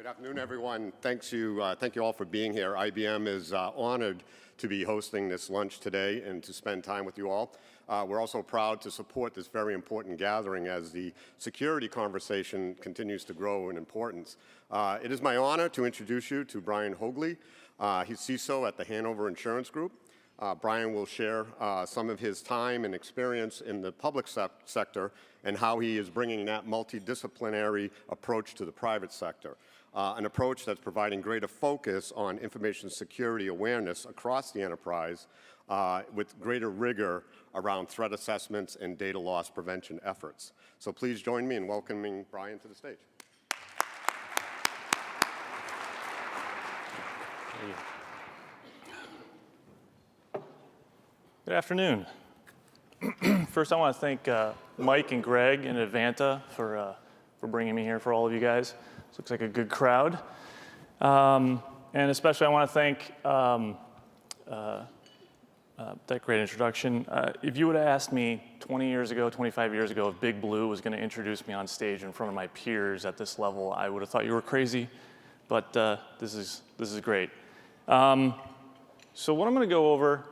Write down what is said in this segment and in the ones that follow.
Good afternoon, everyone. Thank you all for being here. IBM is honored to be hosting this lunch today and to spend time with you all. We're also proud to support this very important gathering as the security conversation continues to grow in importance. It is my honor to introduce you to Brian Haugli. He's CISO at the Hanover Insurance Group. Brian will share some of his time and experience in the public sector and how he is bringing that multidisciplinary approach to the private sector. An approach that's providing greater focus on information security awareness across the enterprise with greater rigor around threat assessments and data loss prevention efforts. So please join me in welcoming Brian to the stage. Good afternoon. First, I want to thank Mike and Greg and Evanta for bringing me here for all of you guys. This looks like a good crowd. And especially I want to thank that great introduction. If you would have asked me 20 years ago, 25 years ago, if Big Blue was going to introduce me on stage in front of my peers at this level, I would have thought you were crazy. But this is great. So what I'm going to go over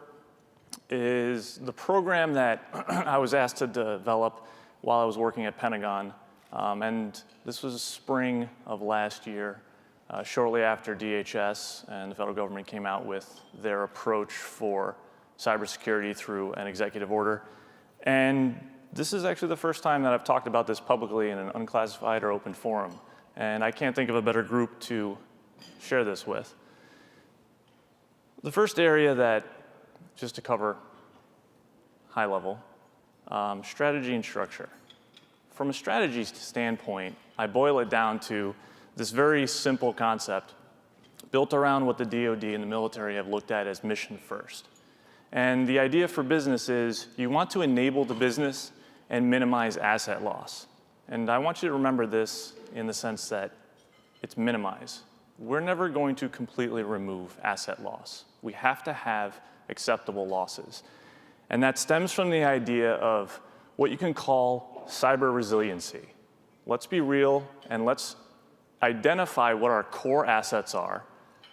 is the program that I was asked to develop while I was working at Pentagon. And this was spring of last year, shortly after DHS and the federal government came out with their approach for cybersecurity through an executive order. And this is actually the first time that I've talked about this publicly in an unclassified or open forum. And I can't think of a better group to share this with. The first area that, just to cover high level, strategy and structure. From a strategy standpoint, I boil it down to this very simple concept built around what the DoD and the military have looked at as mission first. And the idea for business is you want to enable the business and minimize asset loss. And I want you to remember this in the sense that it's minimize. We're never going to completely remove asset loss. We have to have acceptable losses. And that stems from the idea of what you can call cyber resiliency. Let's be real and let's identify what our core assets are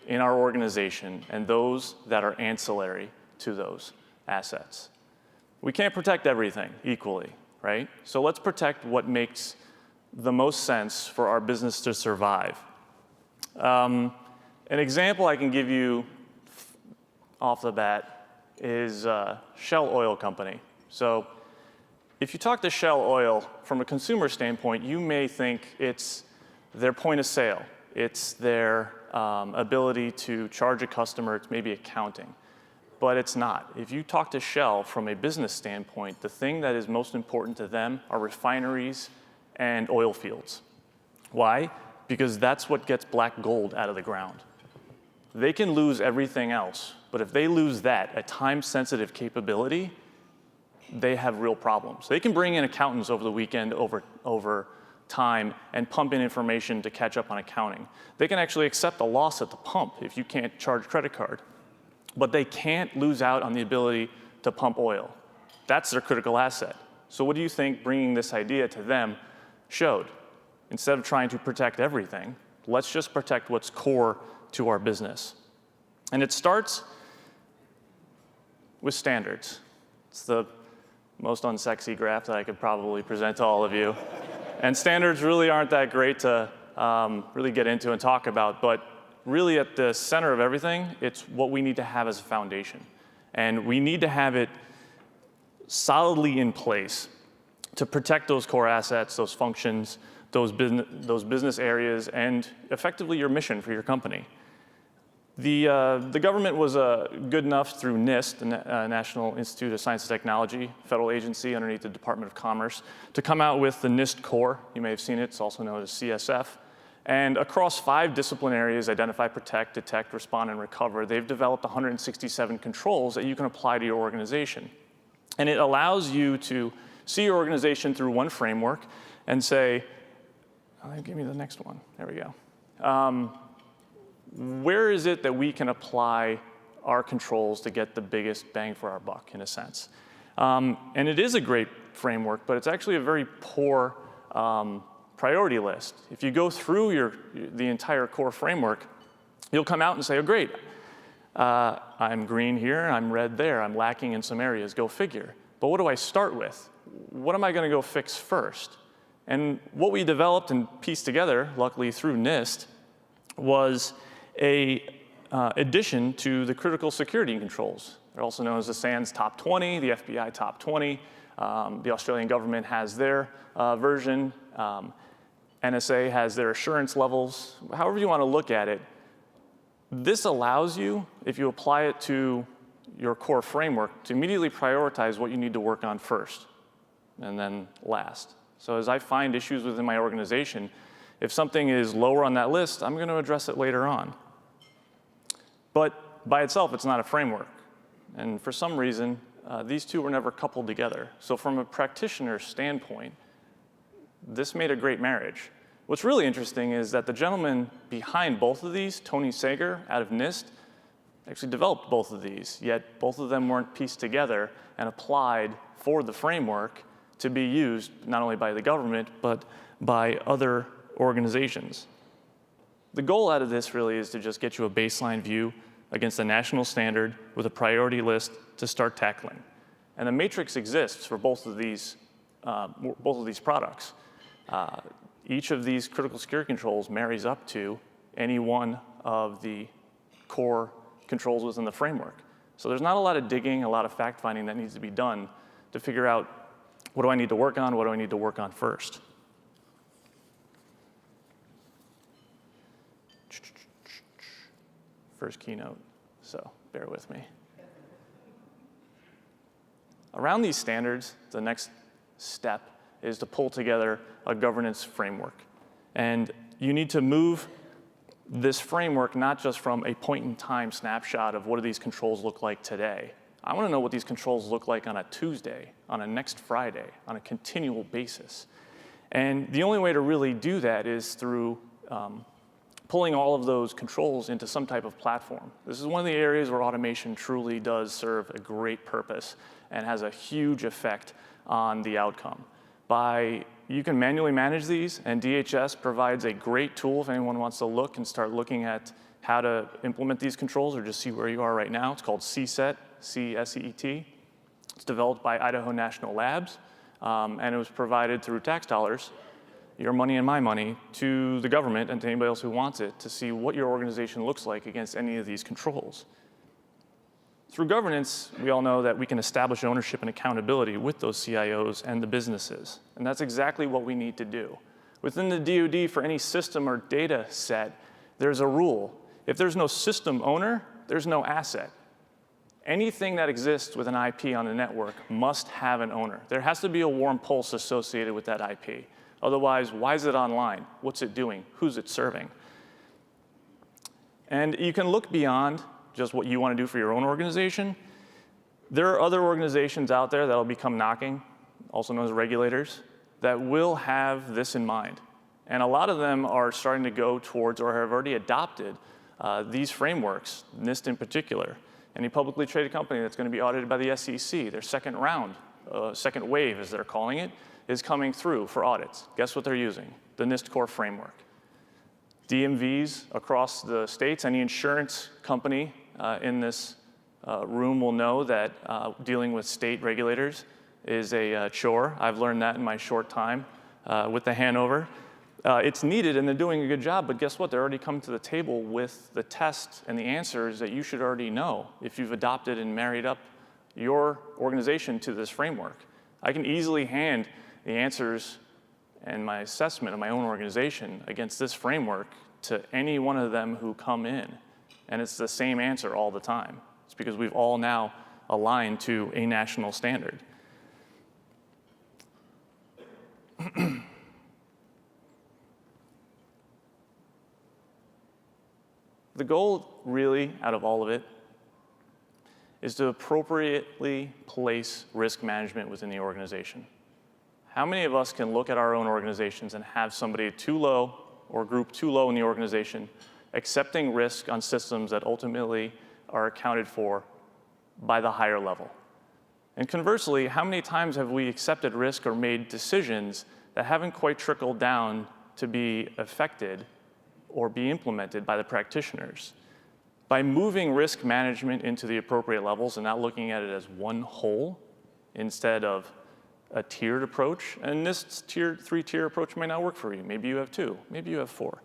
in our organization and those that are ancillary to those assets. We can't protect everything equally, right? So let's protect what makes the most sense for our business to survive. An example I can give you off the bat is Shell Oil Company. So if you talk to Shell Oil, from a consumer standpoint, you may think it's their point of sale. It's their ability to charge a customer. It's maybe accounting. But it's not. If you talk to Shell from a business standpoint, the thing that is most important to them are refineries and oil fields. Why? Because that's what gets black gold out of the ground. They can lose everything else, but if they lose that, a time-sensitive capability, they have real problems. They can bring in accountants over the weekend over time and pump in information to catch up on accounting. They can actually accept a loss at the pump if you can't charge credit card, but they can't lose out on the ability to pump oil. That's their critical asset. So what do you think bringing this idea to them showed? Instead of trying to protect everything, let's just protect what's core to our business. And it starts with standards. It's the most unsexy graph that I could probably present to all of you. And standards really aren't that great to really get into and talk about, but really at the center of everything, it's what we need to have as a foundation. And we need to have it solidly in place to protect those core assets, those functions, those business areas, and effectively your mission for your company. The government was good enough through NIST, the National Institute of Science and Technology, federal agency underneath the Department of Commerce, to come out with the NIST Core. You may have seen it. It's also known as CSF. And across 5 discipline areas, identify, protect, detect, respond, and recover, they've developed 167 controls that you can apply to your organization. And it allows you to see your organization through one framework and say, give me the next one. There we go. Where is it that we can apply our controls to get the biggest bang for our buck, in a sense? And it is a great framework, but it's actually a very poor priority list. If you go through the entire core framework, you'll come out and say, oh, great, I'm green here, I'm red there, I'm lacking in some areas, go figure. But what do I start with? What am I going to go fix first? And what we developed and pieced together, luckily through NIST, was a addition to the critical security controls. They're also known as the SANS Top 20, the FBI Top 20. The Australian government has their version. NSA has their assurance levels. However you want to look at it, this allows you, if you apply it to your core framework, to immediately prioritize what you need to work on first and then last. So as I find issues within my organization, if something is lower on that list, I'm going to address it later on. But by itself, it's not a framework. And for some reason, these two were never coupled together. So from a practitioner standpoint, this made a great marriage. What's really interesting is that the gentleman behind both of these, Tony Sager out of NIST, actually developed both of these, yet both of them weren't pieced together and applied for the framework to be used not only by the government, but by other organizations. The goal out of this really is to just get you a baseline view against a national standard with a priority list to start tackling. And the matrix exists for both of these products. Each of these critical security controls marries up to any one of the core controls within the framework. So there's not a lot of digging, a lot of fact-finding that needs to be done to figure out what do I need to work on, what do I need to work on first. First keynote, so bear with me. Around these standards, the next step is to pull together a governance framework. And you need to move this framework not just from a point-in-time snapshot of what do these controls look like today. I want to know what these controls look like on a Tuesday, on a next Friday, on a continual basis. And the only way to really do that is through pulling all of those controls into some type of platform. This is one of the areas where automation truly does serve a great purpose and has a huge effect on the outcome. You can manually manage these, and DHS provides a great tool if anyone wants to look and start looking at how to implement these controls or just see where you are right now. It's called CSET, C-S-E-E-T. It's developed by Idaho National Labs, and it was provided through tax dollars, your money and my money, to the government and to anybody else who wants it to see what your organization looks like against any of these controls. Through governance, we all know that we can establish ownership and accountability with those CIOs and the businesses. And that's exactly what we need to do. Within the DoD, for any system or data set, there's a rule. If there's no system owner, there's no asset. Anything that exists with an IP on the network must have an owner. There has to be a warm pulse associated with that IP. Otherwise, why is it online? What's it doing? Who's it serving? And you can look beyond just what you want to do for your own organization. There are other organizations out there that'll become knocking, also known as regulators, that will have this in mind. And a lot of them are starting to go towards or have already adopted these frameworks, NIST in particular. Any publicly traded company that's going to be audited by the SEC, their second round, second wave as they're calling it, is coming through for audits. Guess what they're using? The NIST core framework. DMVs across the states, any insurance company in this room will know that dealing with state regulators is a chore. I've learned that in my short time with the Hanover. It's needed and they're doing a good job, but guess what? They're already come to the table with the tests and the answers that you should already know if you've adopted and married up your organization to this framework. I can easily hand the answers and my assessment of my own organization against this framework to any one of them who come in. And it's the same answer all the time. It's because we've all now aligned to a national standard. The goal, really, out of all of it, is to appropriately place risk management within the organization. How many of us can look at our own organizations and have somebody too low or group too low in the organization accepting risk on systems that ultimately are accounted for by the higher level? And conversely, how many times have we accepted risk or made decisions that haven't quite trickled down to be affected or be implemented by the practitioners. By moving risk management into the appropriate levels and not looking at it as one whole instead of a tiered approach, and this three-tier approach may not work for you. Maybe you have 2, maybe you have 4.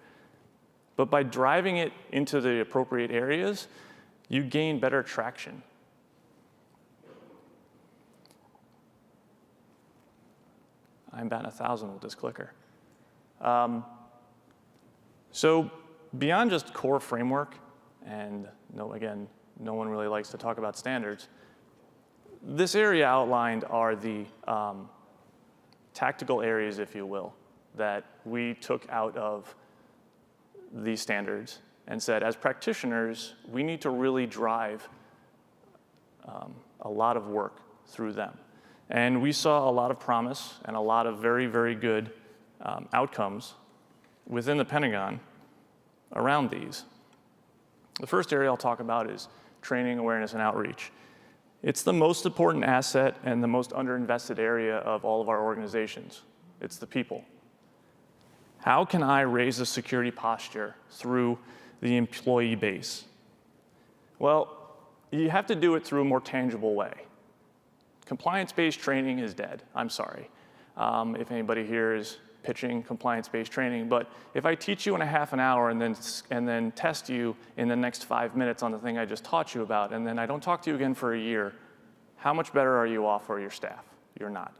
But by driving it into the appropriate areas, you gain better traction. I'm batting 1,000 with this clicker. So beyond just core framework, and again, no one really likes to talk about standards, this area outlined are the tactical areas, if you will, that we took out of these standards and said, as practitioners, we need to really drive a lot of work through them. And we saw a lot of promise and a lot of very, very good outcomes within the Pentagon around these. The first area I'll talk about is training, awareness, and outreach. It's the most important asset and the most underinvested area of all of our organizations. It's the people. How can I raise the security posture through the employee base? Well, you have to do it through a more tangible way. Compliance-based training is dead. I'm sorry if anybody here is pitching compliance-based training, but if I teach you in a half an hour and then test you in the next 5 minutes on the thing I just taught you about, and then I don't talk to you again for a year, how much better are you off for your staff? You're not.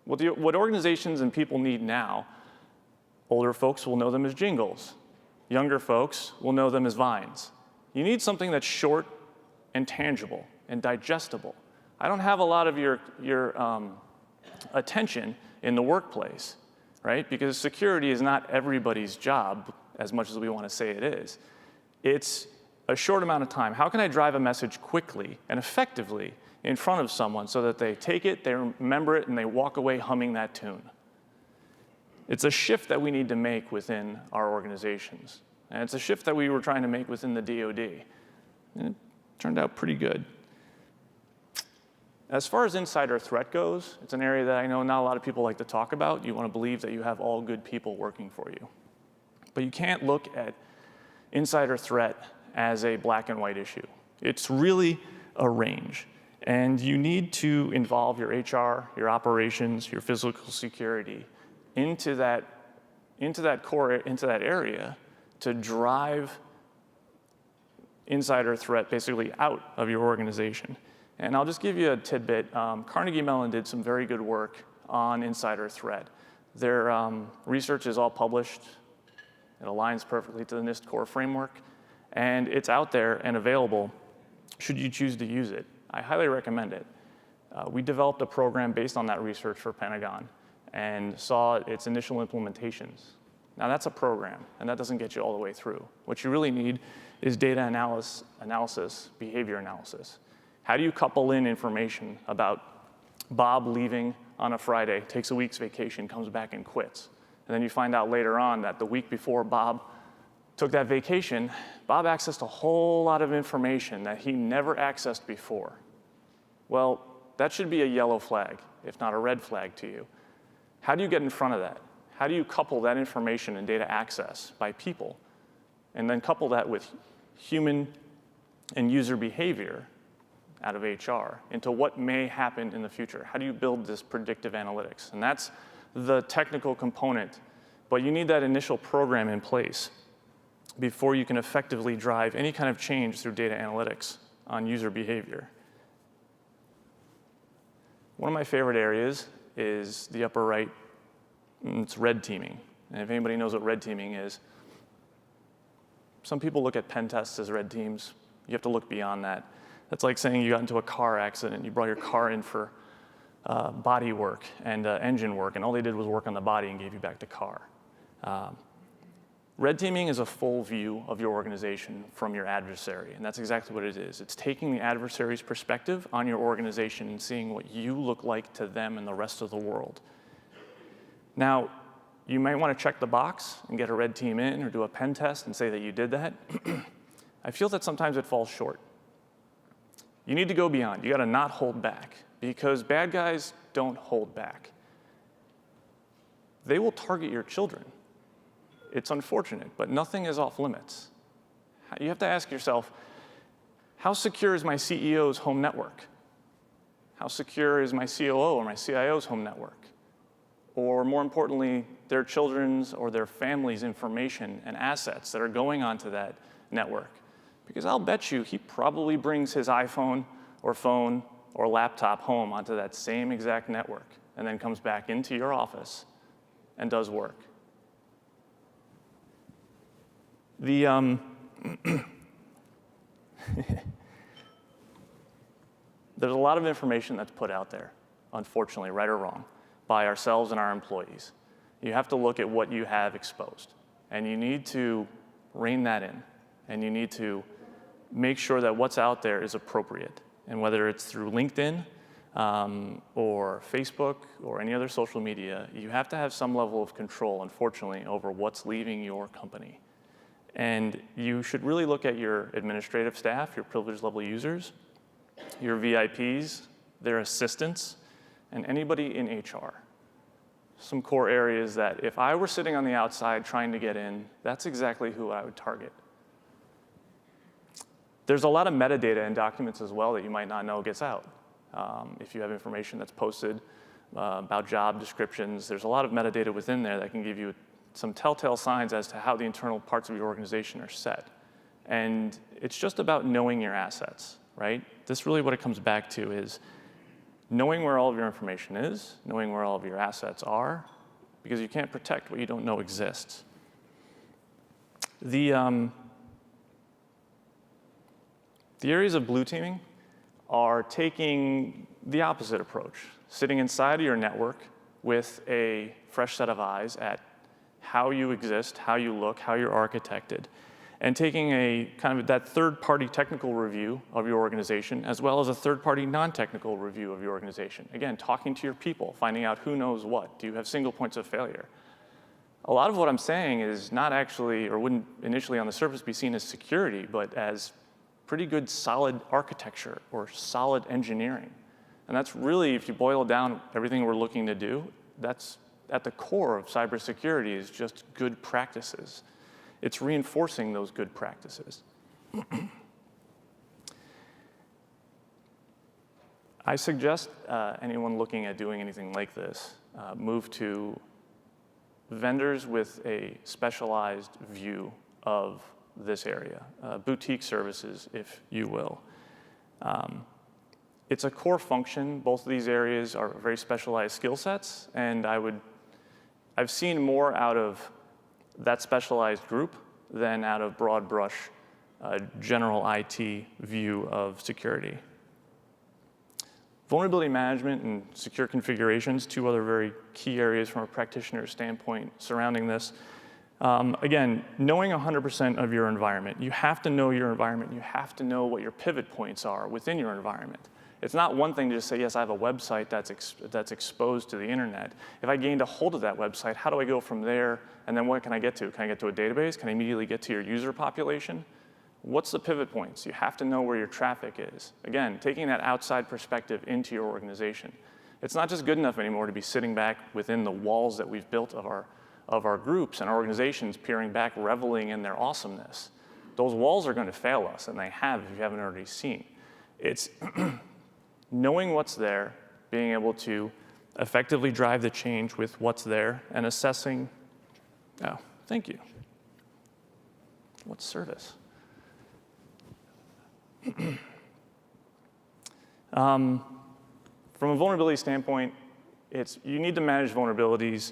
What organizations and people need now, older folks will know them as jingles. Younger folks will know them as vines. You need something that's short and tangible and digestible. I don't have a lot of your attention in the workplace, right? Because security is not everybody's job as much as we want to say it is. It's a short amount of time. How can I drive a message quickly and effectively in front of someone so that they take it, they remember it, and they walk away humming that tune? It's a shift that we need to make within our organizations. And it's a shift that we were trying to make within the DoD. And it turned out pretty good. As far as insider threat goes, it's an area that I know not a lot of people like to talk about. You want to believe that you have all good people working for you. But you can't look at insider threat as a black and white issue. It's really a range. And you need to involve your HR, your operations, your physical security into that area to drive insider threat basically out of your organization. And I'll just give you a tidbit. Carnegie Mellon did some very good work on insider threat. Their research is all published. It aligns perfectly to the NIST core framework. And it's out there and available should you choose to use it. I highly recommend it. We developed a program based on that research for Pentagon and saw its initial implementations. Now that's a program, and that doesn't get you all the way through. What you really need is data analysis, behavior analysis. How do you couple in information about Bob leaving on a Friday, takes a week's vacation, comes back and quits? And then you find out later on that the week before Bob took that vacation, Bob accessed a whole lot of information that he never accessed before. Well, that should be a yellow flag, if not a red flag to you. How do you get in front of that? How do you couple that information and data access by people, and then couple that with human and user behavior out of HR into what may happen in the future? How do you build this predictive analytics? And that's the technical component, but you need that initial program in place before you can effectively drive any kind of change through data analytics on user behavior. One of my favorite areas is the upper right. It's red teaming. And if anybody knows what red teaming is, some people look at pen tests as red teams. You have to look beyond that. That's like saying you got into a car accident, you brought your car in for body work and engine work, and all they did was work on the body and gave you back the car. Red teaming is a full view of your organization from your adversary, and that's exactly what it is. It's taking the adversary's perspective on your organization and seeing what you look like to them and the rest of the world. Now, you might want to check the box and get a red team in or do a pen test and say that you did that. I feel that sometimes it falls short. You need to go beyond. You got to not hold back, because bad guys don't hold back. they will target your children. It's unfortunate, but nothing is off limits. You have to ask yourself, how secure is my CEO's home network? How secure is my COO or my CIO's home network? Or more importantly, their children's or their family's information and assets that are going onto that network? Because I'll bet you he probably brings his iPhone or phone or laptop home onto that same exact network and then comes back into your office and does work. There's a lot of information that's put out there, unfortunately, right or wrong, by ourselves and our employees. You have to look at what you have exposed, and you need to rein that in, and you need to make sure that what's out there is appropriate. And whether it's through LinkedIn or Facebook or any other social media, you have to have some level of control, unfortunately, over what's leaving your company. And you should really look at your administrative staff, your privileged level users, your VIPs, their assistants, and anybody in HR. Some core areas that if I were sitting on the outside trying to get in, that's exactly who I would target. There's a lot of metadata in documents as well that you might not know gets out. If you have information that's posted about job descriptions, there's a lot of metadata within there that can give you some telltale signs as to how the internal parts of your organization are set. And it's just about knowing your assets, right? This really what it comes back to is knowing where all of your information is, knowing where all of your assets are, because you can't protect what you don't know exists. The areas of blue teaming are taking the opposite approach, sitting inside of your network with a fresh set of eyes at how you exist, how you look, how you're architected, and taking a kind of that third-party technical review of your organization, as well as a third-party non-technical review of your organization. Again, talking to your people, finding out who knows what. Do you have single points of failure? A lot of what I'm saying is not actually, or wouldn't initially on the surface be seen as security, but as pretty good solid architecture or solid engineering. And that's really, if you boil down everything we're looking to do, that's at the core of cybersecurity is just good practices. It's reinforcing those good practices. I suggest anyone looking at doing anything like this move to vendors with a specialized view of this area, boutique services, if you will. It's a core function. Both of these areas are very specialized skill sets, and I've seen more out of that specialized group than out of broad brush general IT view of security. Vulnerability management and secure configurations, two other very key areas from a practitioner standpoint surrounding this. Again, knowing 100% of your environment. You have to know your environment. You have to know what your pivot points are within your environment. It's not one thing to just say, yes, I have a website that's exposed to the internet. If I gained a hold of that website, how do I go from there? And then what can I get to? Can I get to a database? Can I immediately get to your user population? What's the pivot points? You have to know where your traffic is. Again, taking that outside perspective into your organization. It's not just good enough anymore to be sitting back within the walls that we've built of our groups and our organizations, peering back, reveling in their awesomeness. Those walls are going to fail us, and they have if you haven't already seen. It's knowing what's there, being able to effectively drive the change with what's there, and assessing, oh, thank you. What service? From a vulnerability standpoint, you need to manage vulnerabilities,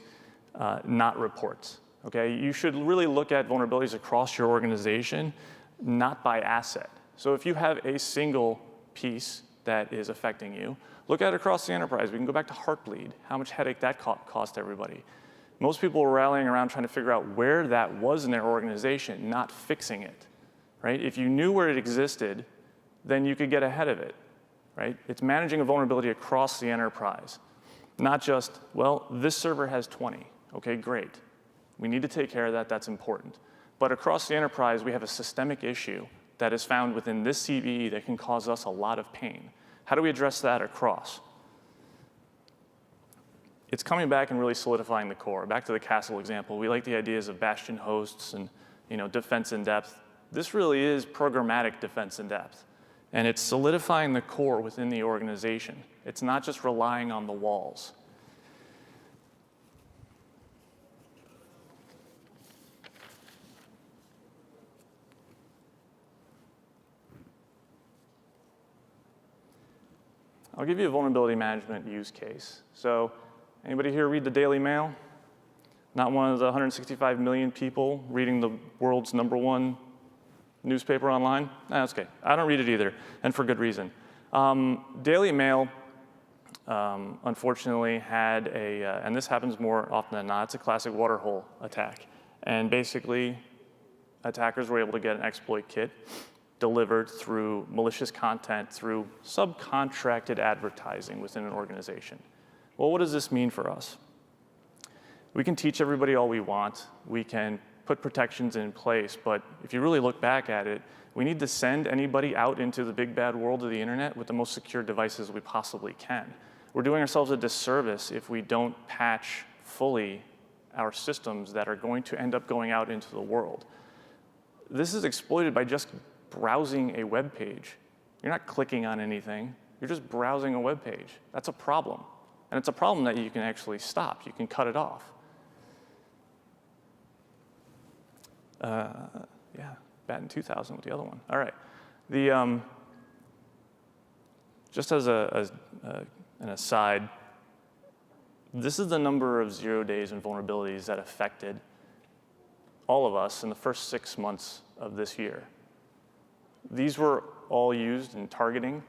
not reports, okay? You should really look at vulnerabilities across your organization, not by asset. So if you have a single piece that is affecting you, look at it across the enterprise. We can go back to Heartbleed, how much headache that cost everybody. Most people were rallying around trying to figure out where that was in their organization, not fixing it, right? If you knew where it existed, then you could get ahead of it, right? It's managing a vulnerability across the enterprise, not just, well, this server has 20. Okay, great. We need to take care of that. That's important. But across the enterprise, we have a systemic issue that is found within this CVE that can cause us a lot of pain. How do we address that across? it's coming back and really solidifying the core. Back to the castle example, we like the ideas of bastion hosts and defense in depth. This really is programmatic defense in depth. And it's solidifying the core within the organization. It's not just relying on the walls. I'll give you a vulnerability management use case. So anybody here read the Daily Mail? Not one of the 165 million people reading the world's #1 newspaper online? That's okay. I don't read it either, and for good reason. Daily Mail, unfortunately, had and this happens more often than not, it's a classic waterhole attack. And basically, attackers were able to get an exploit kit delivered through malicious content, through subcontracted advertising within an organization. Well, what does this mean for us? We can teach everybody all we want. We can put protections in place, but if you really look back at it, we need to send anybody out into the big bad world of the internet with the most secure devices we possibly can. We're doing ourselves a disservice if we don't patch fully our systems that are going to end up going out into the world. This is exploited by just browsing a web page. You're not clicking on anything. You're just browsing a web page. That's a problem. And it's a problem that you can actually stop. You can cut it off. Yeah, back in 2000 with the other one. All right. Just as an aside, this is the number of 0 days and vulnerabilities that affected all of us in the first 6 months of this year. These were all used in targeting,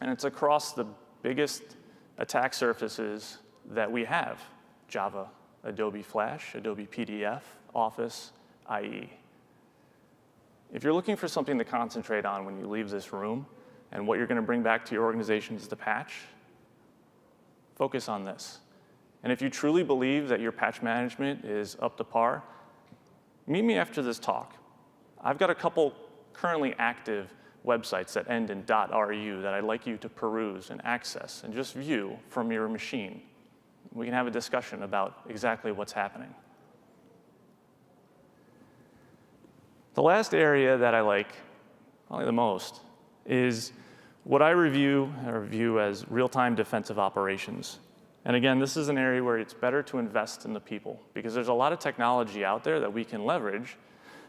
and it's across the biggest attack surfaces that we have: Java, Adobe Flash, Adobe PDF, Office, IE. If you're looking for something to concentrate on when you leave this room and what you're going to bring back to your organization is the patch, focus on this. And if you truly believe that your patch management is up to par, meet me after this talk. I've got a couple currently active websites that end in .ru that I'd like you to peruse and access and just view from your machine. We can have a discussion about exactly what's happening. The last area that I like, probably the most, is what I review as real-time defensive operations. And again, this is an area where it's better to invest in the people, because there's a lot of technology out there that we can leverage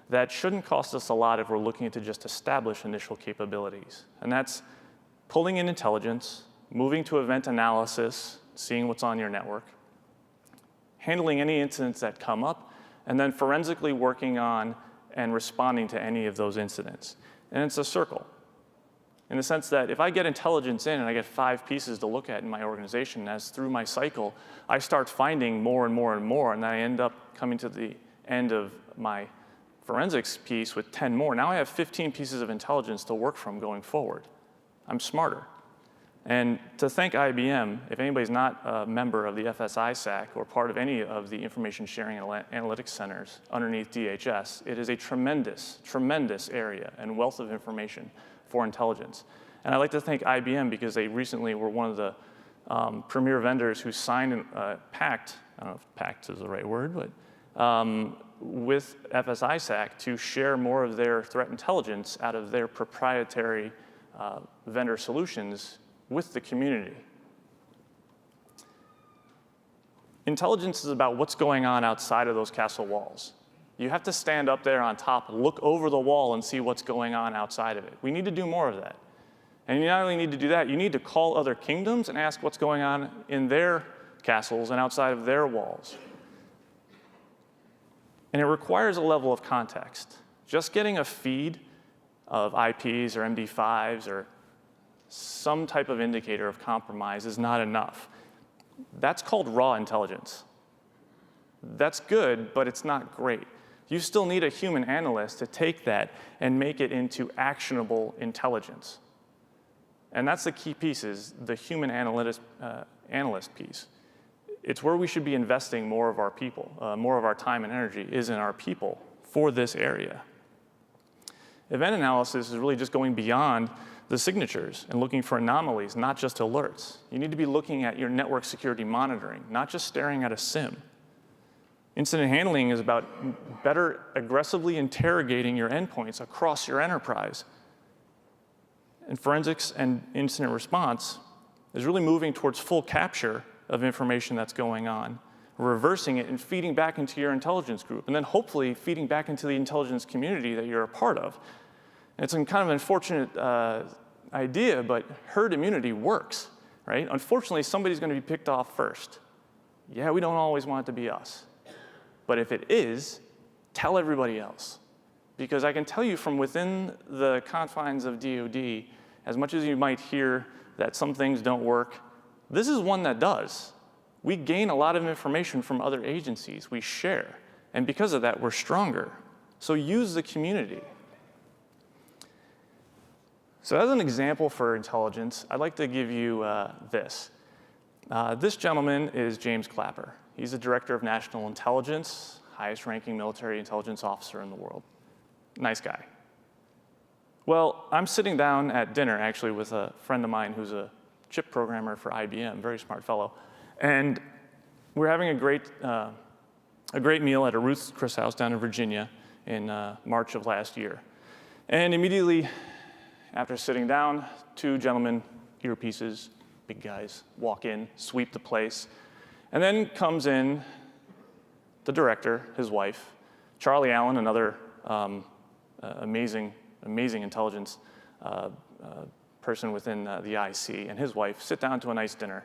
that shouldn't cost us a lot if we're looking to just establish initial capabilities. And that's pulling in intelligence, moving to event analysis, seeing what's on your network, handling any incidents that come up, and then forensically working on and responding to any of those incidents. And it's a circle, in the sense that if I get intelligence in and I get 5 pieces to look at in my organization, as through my cycle, I start finding more and more and more, and then I end up coming to the end of my forensics piece with 10 more. Now I have 15 pieces of intelligence to work from going forward. I'm smarter. And to thank IBM, if anybody's not a member of the FSISAC or part of any of the information sharing and analytics centers underneath DHS, it is a tremendous, tremendous area and wealth of information for intelligence. And I'd like to thank IBM because they recently were one of the premier vendors who signed a pact, I don't know if pact is the right word, but with FSISAC to share more of their threat intelligence out of their proprietary vendor solutions with the community. Intelligence is about what's going on outside of those castle walls. You have to stand up there on top, look over the wall, and see what's going on outside of it. We need to do more of that. And you not only need to do that, you need to call other kingdoms and ask what's going on in their castles and outside of their walls. And it requires a level of context. Just getting a feed of IPs or MD5s or some type of indicator of compromise is not enough. That's called raw intelligence. That's good, but it's not great. You still need a human analyst to take that and make it into actionable intelligence. And that's the key piece, is the human analyst piece. It's where we should be investing more of our people, more of our time and energy is in our people for this area. Event analysis is really just going beyond the signatures and looking for anomalies, not just alerts. You need to be looking at your network security monitoring, not just staring at a SIM. Incident handling is about better aggressively interrogating your endpoints across your enterprise. And forensics and incident response is really moving towards full capture of information that's going on, reversing it and feeding back into your intelligence group, and then hopefully feeding back into the intelligence community that you're a part of. And it's a kind of unfortunate idea, but herd immunity works, right? Unfortunately, somebody's going to be picked off first. Yeah, we don't always want it to be us. But if it is, tell everybody else. Because I can tell you from within the confines of DoD, as much as you might hear that some things don't work, this is one that does. We gain a lot of information from other agencies. We share. And because of that, we're stronger. So use the community. So as an example for intelligence, I'd like to give you this. This gentleman is James Clapper. He's the Director of National Intelligence, highest-ranking military intelligence officer in the world. Nice guy. Well, I'm sitting down at dinner, actually, with a friend of mine who's a chip programmer for IBM, very smart fellow. And we're having a great meal at a Ruth's Chris House down in Virginia in March of last year. And immediately after sitting down, two gentlemen, earpieces, big guys, walk in, sweep the place. And then comes in the director, his wife, Charlie Allen, another amazing intelligence person within the IC, and his wife sit down to a nice dinner,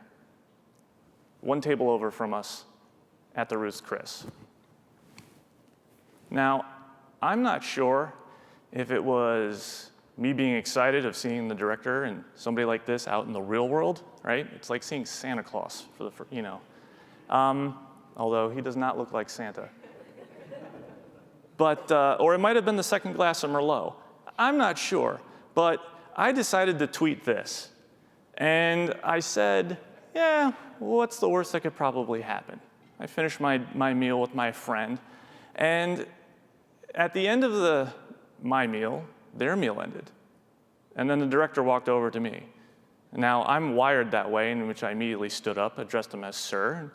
one table over from us at the Ruth's Chris. Now, I'm not sure if it was me being excited of seeing the director and somebody like this out in the real world, right? It's like seeing Santa Claus for the, although he does not look like Santa. But, or it might have been the second glass of Merlot. I'm not sure, but I decided to tweet this. And I said, yeah, what's the worst that could probably happen? I finished my meal with my friend, and at the end of my meal, their meal ended. And then the director walked over to me. Now, I'm wired that way, in which I immediately stood up, addressed him as sir.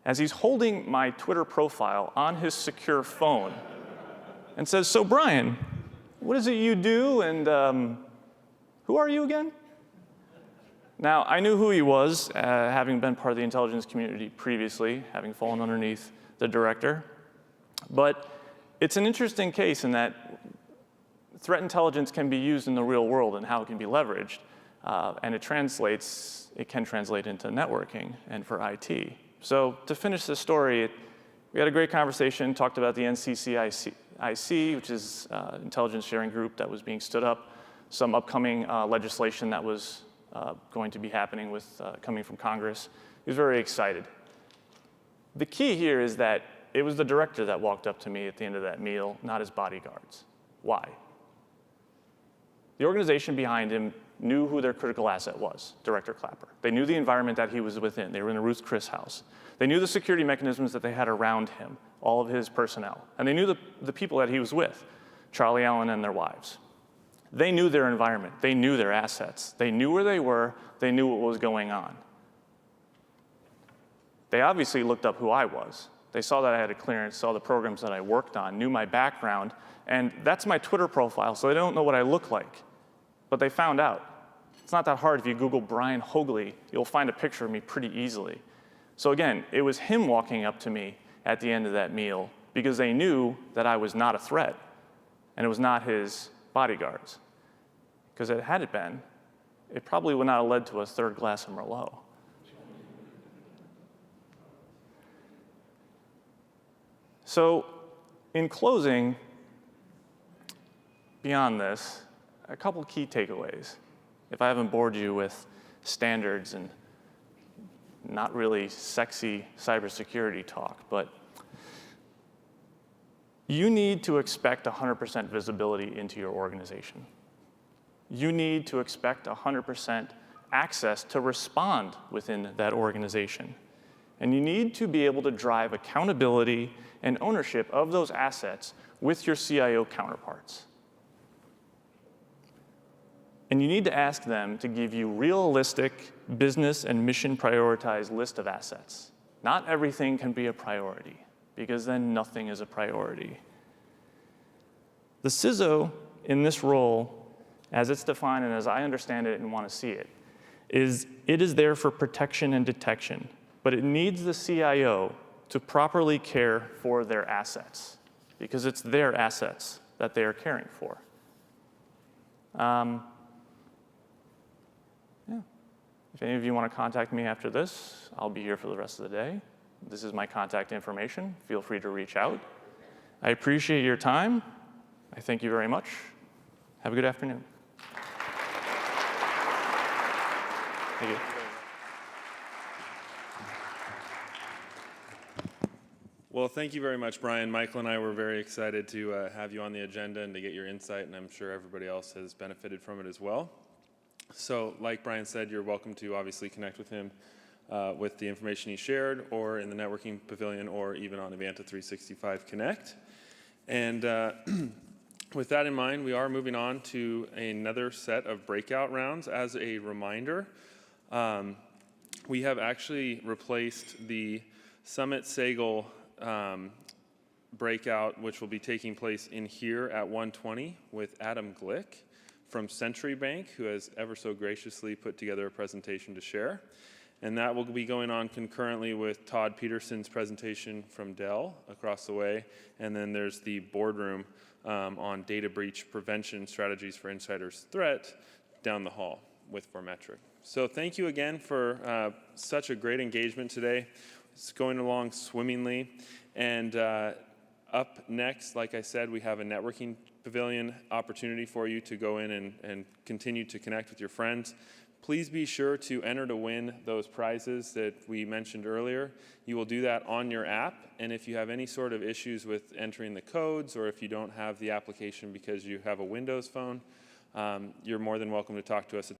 As he's holding my Twitter profile on his secure phone and says, so Brian, what is it you do, and who are you again? Now, I knew who he was, having been part of the intelligence community previously, having fallen underneath the director. But it's an interesting case in that threat intelligence can be used in the real world and how it can be leveraged. And it can translate into networking and for IT. So to finish this story, we had a great conversation, talked about the NCCIC, which is intelligence sharing group that was being stood up, some upcoming legislation that was going to be happening with coming from Congress. He was very excited. The key here is that it was the director that walked up to me at the end of that meal, not his bodyguards. Why? The organization behind him knew who their critical asset was, Director Clapper. They knew the environment that he was within. They were in a Ruth's Chris house. They knew the security mechanisms that they had around him, all of his personnel. And they knew the people that he was with, Charlie Allen and their wives. They knew their environment. They knew their assets. They knew where they were. They knew what was going on. They obviously looked up who I was. They saw that I had a clearance, saw the programs that I worked on, knew my background, and that's my Twitter profile, so they don't know what I look like. But they found out. It's not that hard. If you Google Brian Haugli, you'll find a picture of me pretty easily. So again, it was him walking up to me at the end of that meal because they knew that I was not a threat, and it was not his bodyguards. Because had it been, it probably would not have led to a third glass of Merlot. So in closing, beyond this, a couple key takeaways. If I haven't bored you with standards and not really sexy cybersecurity talk, but you need to expect 100% visibility into your organization. You need to expect 100% access to respond within that organization. And you need to be able to drive accountability and ownership of those assets with your CIO counterparts. And you need to ask them to give you realistic business and mission prioritized list of assets. Not everything can be a priority, because then nothing is a priority. The CISO in this role, as it's defined and as I understand it and want to see it, is there for protection and detection, but it needs the CIO to properly care for their assets, because it's their assets that they are caring for. If any of you want to contact me after this, I'll be here for the rest of the day. This is my contact information. Feel free to reach out. I appreciate your time. I thank you very much. Have a good afternoon. Thank you. Well, thank you very much, Brian. Michael and I were very excited to have you on the agenda and to get your insight, and I'm sure everybody else has benefited from it as well. So, like Brian said, you're welcome to obviously connect with him with the information he shared, or in the networking pavilion, or even on Evanta 365 Connect. And with that in mind, we are moving on to another set of breakout rounds. As a reminder, we have actually replaced the Summit Sagel breakout, which will be taking place in here at 120 with Adam Glick from Century Bank, who has ever so graciously put together a presentation to share. And that will be going on concurrently with Todd Peterson's presentation from Dell across the way. And then there's the boardroom on data breach prevention strategies for insiders threat down the hall with Formetric. So thank you again for such a great engagement today. It's going along swimmingly. And up next, like I said, we have a networking pavilion opportunity for you to go in and continue to connect with your friends. Please be sure to enter to win those prizes that we mentioned earlier. You will do that on your app, and if you have any sort of issues with entering the codes, or if you don't have the application because you have a Windows phone, you're more than welcome to talk to us at